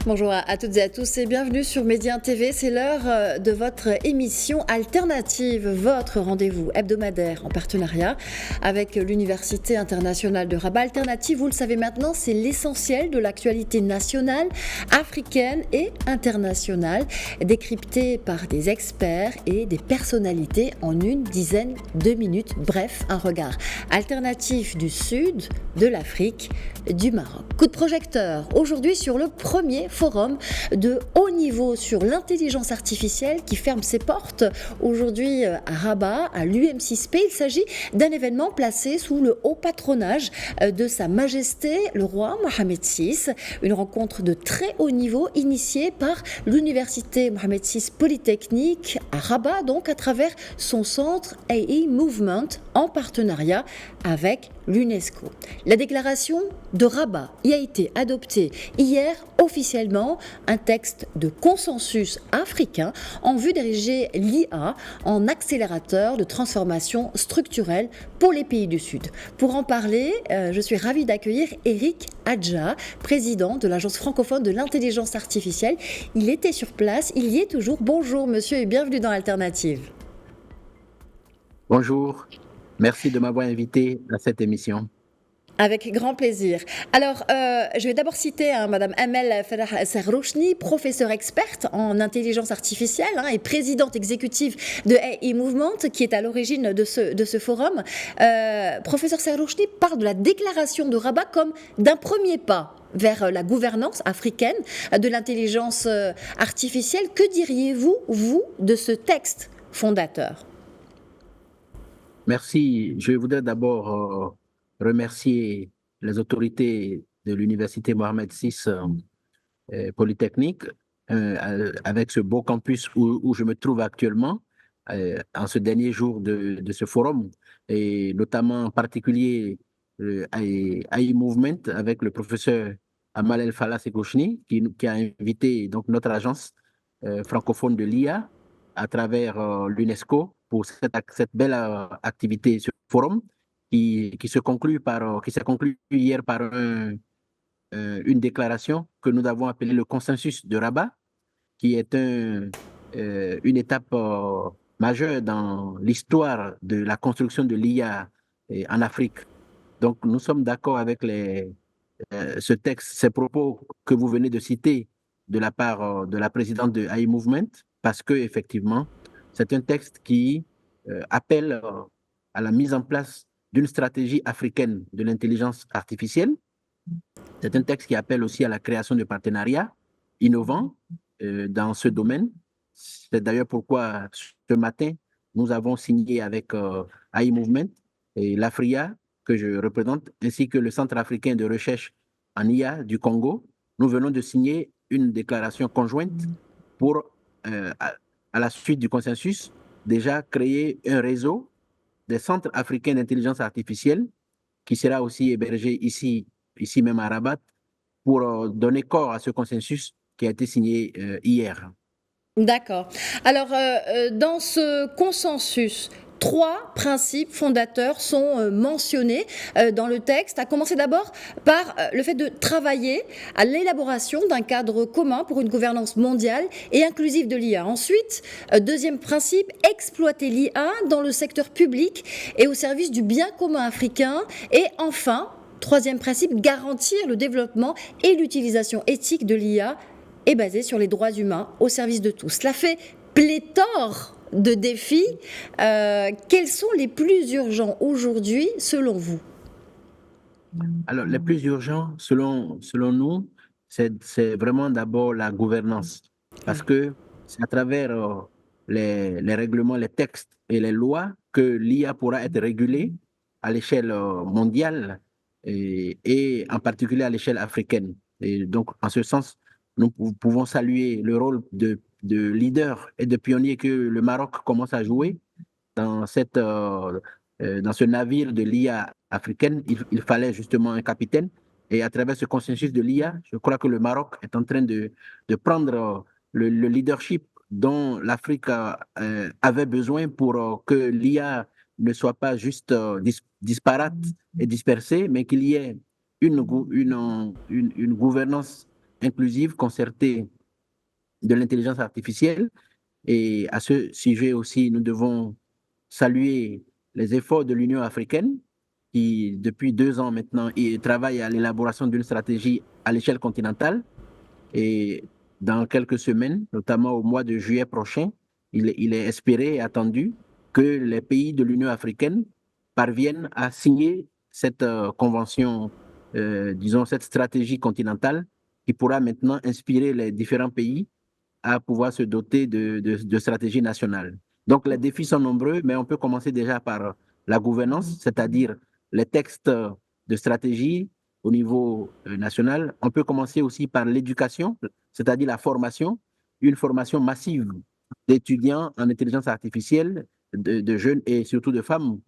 Bonjour à toutes et à tous et bienvenue sur Média TV. C'est l'heure de votre émission alternative, votre rendez-vous hebdomadaire en partenariat avec l'Université internationale de Rabat. Alternative, vous le savez maintenant, c'est l'essentiel de l'actualité nationale, africaine et internationale, décryptée par des experts et des personnalités en une dizaine de minutes. Bref, un regard alternatif du sud, de l'Afrique, du Maroc. Coup de projecteur aujourd'hui sur le premier forum de haut niveau sur l'intelligence artificielle qui ferme ses portes aujourd'hui à Rabat, à l'UM6P. Il s'agit d'un événement placé sous le haut patronage de Sa Majesté le roi Mohamed VI. Une rencontre de très haut niveau initiée par l'Université Mohamed VI Polytechnique à Rabat, donc à travers son centre AI Movement en partenariat avec l'UNESCO. La déclaration de Rabat y a été adoptée hier officiellement, un texte de consensus africain en vue d'ériger l'IA en accélérateur de transformation structurelle pour les pays du Sud. Pour en parler, je suis ravie d'accueillir Eric Adja, président de l'Agence francophone de l'intelligence artificielle. Il était sur place, il y est toujours. Bonjour monsieur et bienvenue dans Alternative. Bonjour, merci de m'avoir invité à cette émission. Avec grand plaisir. Alors, je vais d'abord citer Madame Amel Farah Serrochni, professeure experte en intelligence artificielle et présidente exécutive de AI Movement, qui est à l'origine de ce forum. Professeur Serrochni parle de la déclaration de Rabat comme d'un premier pas vers la gouvernance africaine de l'intelligence artificielle. Que diriez-vous, vous, de ce texte fondateur ? Merci. Je voudrais d'abord remercier les autorités de l'Université Mohamed VI Polytechnique avec ce beau campus où je me trouve actuellement en ce dernier jour de ce forum, et notamment en particulier AI Movement avec le professeur Amal El Fallah Segochni qui a invité donc notre agence francophone de l'IA à travers l'UNESCO pour cette belle activité, ce forum qui s'est conclu hier par une déclaration que nous avons appelée le consensus de Rabat, qui est une étape majeure dans l'histoire de la construction de l'IA en Afrique. Donc nous sommes d'accord avec ce texte, ces propos que vous venez de citer de la part de la présidente de AI Movement, parce que effectivement, c'est un texte qui appelle à la mise en place d'une stratégie africaine de l'intelligence artificielle. C'est un texte qui appelle aussi à la création de partenariats innovants dans ce domaine. C'est d'ailleurs pourquoi ce matin, nous avons signé avec AI Movement et l'AFRIA, que je représente, ainsi que le Centre africain de recherche en IA du Congo. Nous venons de signer une déclaration conjointe pour, à la suite du consensus, déjà créer un réseau des centres africains d'intelligence artificielle qui sera aussi hébergé ici même à Rabat pour donner corps à ce consensus qui a été signé hier. D'accord. Alors, dans ce consensus, 3 principes fondateurs sont mentionnés dans le texte, à commencer d'abord par le fait de travailler à l'élaboration d'un cadre commun pour une gouvernance mondiale et inclusive de l'IA. Ensuite, deuxième principe, exploiter l'IA dans le secteur public et au service du bien commun africain. Et enfin, troisième principe, garantir le développement et l'utilisation éthique de l'IA est basée sur les droits humains au service de tous. Cela fait pléthore de défis. Quels sont les plus urgents aujourd'hui, selon vous ? Alors, les plus urgents, selon nous, c'est vraiment d'abord la gouvernance. Parce que c'est à travers les règlements, les textes et les lois que l'IA pourra être régulée à l'échelle mondiale et en particulier à l'échelle africaine. Et donc, en ce sens, nous pouvons saluer le rôle de leader et de pionnier que le Maroc commence à jouer dans ce navire de l'IA africaine. Il fallait justement un capitaine. Et à travers ce consensus de l'IA, je crois que le Maroc est en train de prendre le leadership dont l'Afrique avait besoin pour que l'IA ne soit pas juste disparate et dispersée, mais qu'il y ait une gouvernance inclusive, concertée de l'intelligence artificielle. Et à ce sujet aussi, nous devons saluer les efforts de l'Union africaine qui, depuis 2 ans maintenant, travaille à l'élaboration d'une stratégie à l'échelle continentale. Et dans quelques semaines, notamment au mois de juillet prochain, il est espéré et attendu que les pays de l'Union africaine parviennent à signer cette convention, disons cette stratégie continentale qui pourra maintenant inspirer les différents pays à pouvoir se doter de stratégies nationales. Donc les défis sont nombreux, mais on peut commencer déjà par la gouvernance, c'est-à-dire les textes de stratégie au niveau national. On peut commencer aussi par l'éducation, c'est-à-dire la formation, une formation massive d'étudiants en intelligence artificielle, de jeunes et surtout de femmes,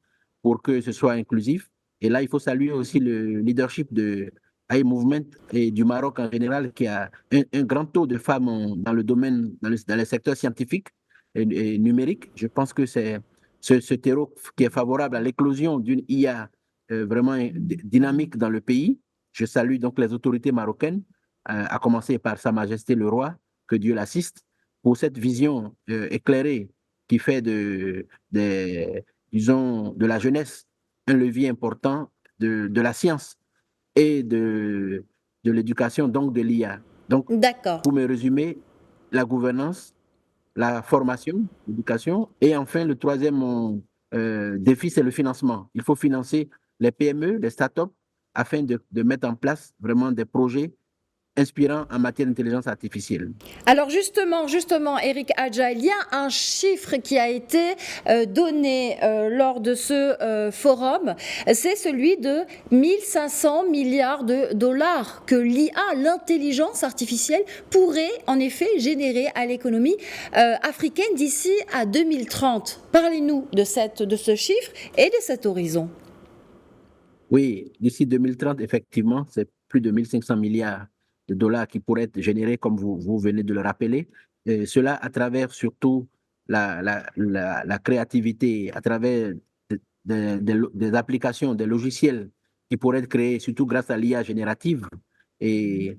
pour que ce soit inclusif. Et là, il faut saluer aussi le leadership de AI Movement et du Maroc en général, qui a un grand taux de femmes dans le domaine, dans le secteur scientifique et numérique. Je pense que c'est ce terreau qui est favorable à l'éclosion d'une IA vraiment dynamique dans le pays. Je salue donc les autorités marocaines, à commencer par Sa Majesté le Roi, que Dieu l'assiste, pour cette vision éclairée qui fait disons, de la jeunesse un levier important de la science et de l'éducation, donc de l'IA. Donc, pour me résumer, la gouvernance, la formation, l'éducation, et enfin, le troisième défi, c'est le financement. Il faut financer les PME, les startups, afin de mettre en place vraiment des projets inspirants en matière d'intelligence artificielle. Alors justement, Eric Adja, il y a un chiffre qui a été donné lors de ce forum, c'est celui de 1500 milliards de dollars que l'IA, l'intelligence artificielle, pourrait en effet générer à l'économie africaine d'ici à 2030. Parlez-nous de ce chiffre et de cet horizon. Oui, d'ici 2030, effectivement, c'est plus de 1500 milliards de dollars qui pourraient être générés, comme vous venez de le rappeler. Et cela à travers surtout la créativité, à travers des applications, des logiciels qui pourraient être créés, surtout grâce à l'IA générative. Et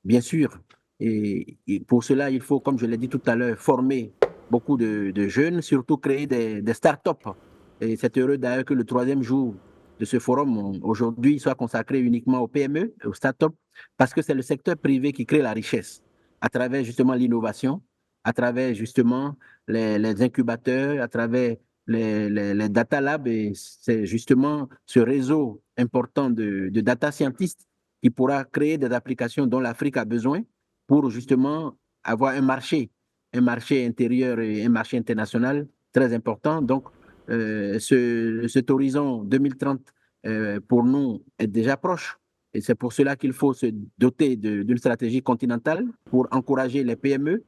bien sûr, et pour cela, il faut, comme je l'ai dit tout à l'heure, former beaucoup de jeunes, surtout créer des startups. Et c'est heureux d'ailleurs que le troisième jour de ce forum aujourd'hui soit consacré uniquement aux PME, aux startups, parce que c'est le secteur privé qui crée la richesse à travers justement l'innovation, à travers justement les incubateurs, à travers les data labs. Et c'est justement ce réseau important de data scientists qui pourra créer des applications dont l'Afrique a besoin pour justement avoir un marché intérieur et un marché international très important. Donc, cet horizon 2030, pour nous, est déjà proche. Et c'est pour cela qu'il faut se doter d'une stratégie continentale pour encourager les PME,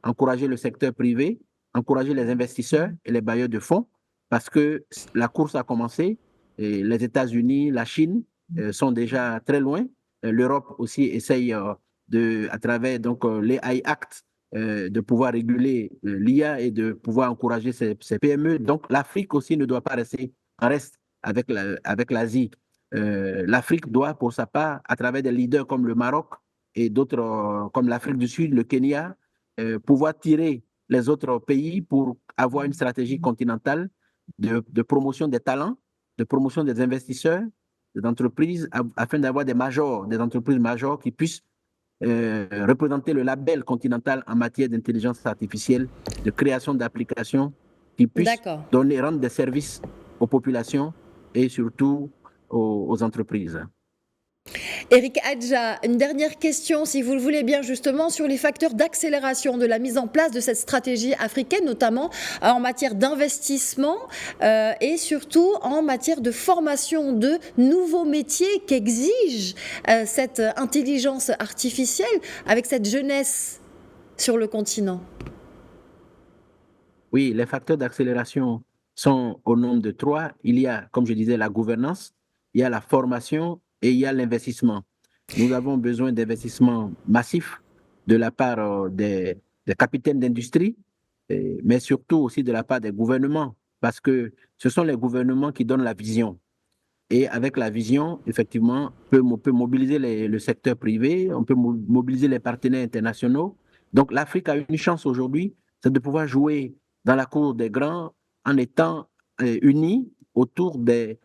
encourager le secteur privé, encourager les investisseurs et les bailleurs de fonds, parce que la course a commencé. Et les États-Unis, la Chine sont déjà très loin. L'Europe aussi essaye à travers donc, les AI Act, de pouvoir réguler l'IA et de pouvoir encourager ces PME. Donc, l'Afrique aussi ne doit pas rester en reste avec l'Asie. L'Afrique doit, pour sa part, à travers des leaders comme le Maroc et d'autres comme l'Afrique du Sud, le Kenya, pouvoir tirer les autres pays pour avoir une stratégie continentale de promotion des talents, de promotion des investisseurs, des entreprises, afin d'avoir des entreprises majeures qui puissent représenter le label continental en matière d'intelligence artificielle, de création d'applications qui puissent rendre des services aux populations et surtout aux entreprises. Eric Adja, une dernière question, si vous le voulez bien, justement, sur les facteurs d'accélération de la mise en place de cette stratégie africaine, notamment en matière d'investissement et surtout en matière de formation de nouveaux métiers qu'exige cette intelligence artificielle avec cette jeunesse sur le continent. Oui, les facteurs d'accélération sont au nombre de 3. Il y a, comme je disais, la gouvernance, il y a la formation et il y a l'investissement. Nous avons besoin d'investissements massifs de la part des capitaines d'industrie, mais surtout aussi de la part des gouvernements, parce que ce sont les gouvernements qui donnent la vision. Et avec la vision, effectivement, on peut mobiliser le secteur privé, on peut mobiliser les partenaires internationaux. Donc l'Afrique a une chance aujourd'hui, c'est de pouvoir jouer dans la cour des grands en étant unis autour des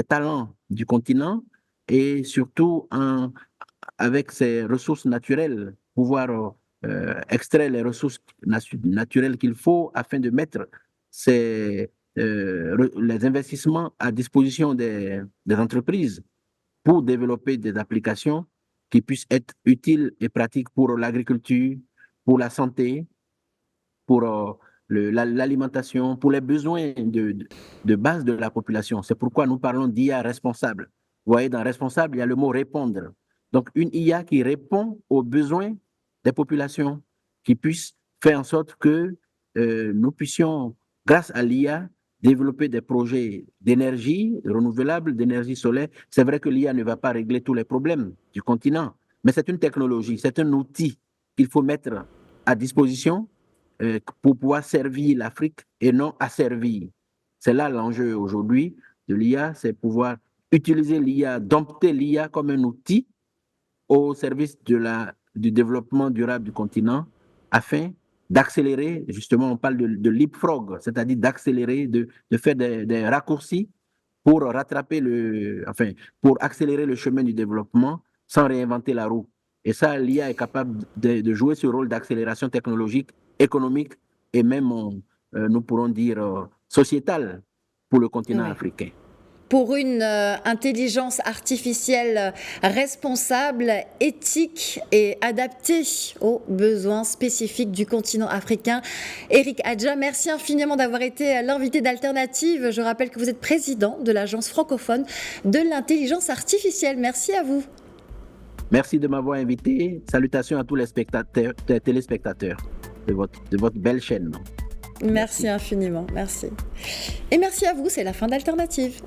talents du continent et surtout avec ses ressources naturelles, pouvoir extraire les ressources naturelles qu'il faut afin de mettre les investissements à disposition des entreprises pour développer des applications qui puissent être utiles et pratiques pour l'agriculture, pour la santé, pour l'alimentation, pour les besoins de base de la population. C'est pourquoi nous parlons d'IA responsable. Vous voyez, dans responsable, il y a le mot répondre. Donc, une IA qui répond aux besoins des populations, qui puisse faire en sorte que nous puissions, grâce à l'IA, développer des projets d'énergie renouvelable, d'énergie solaire. C'est vrai que l'IA ne va pas régler tous les problèmes du continent, mais c'est une technologie, c'est un outil qu'il faut mettre à disposition pour pouvoir servir l'Afrique et non asservir. C'est là l'enjeu aujourd'hui de l'IA, c'est pouvoir utiliser l'IA, dompter l'IA comme un outil au service du développement durable du continent afin d'accélérer, justement on parle de leapfrog, c'est-à-dire d'accélérer, de faire des raccourcis pour rattraper pour accélérer le chemin du développement sans réinventer la roue. Et ça, l'IA est capable de jouer ce rôle d'accélération technologique, économique et même, nous pourrons dire, sociétal pour le continent africain. Pour une intelligence artificielle responsable, éthique et adaptée aux besoins spécifiques du continent africain. Eric Adja, merci infiniment d'avoir été l'invité d'Alternative. Je rappelle que vous êtes président de l'Agence francophone de l'intelligence artificielle. Merci à vous. Merci de m'avoir invité. Salutations à tous les téléspectateurs de votre belle chaîne. Merci infiniment, merci. Et merci à vous, c'est la fin d'Alternative.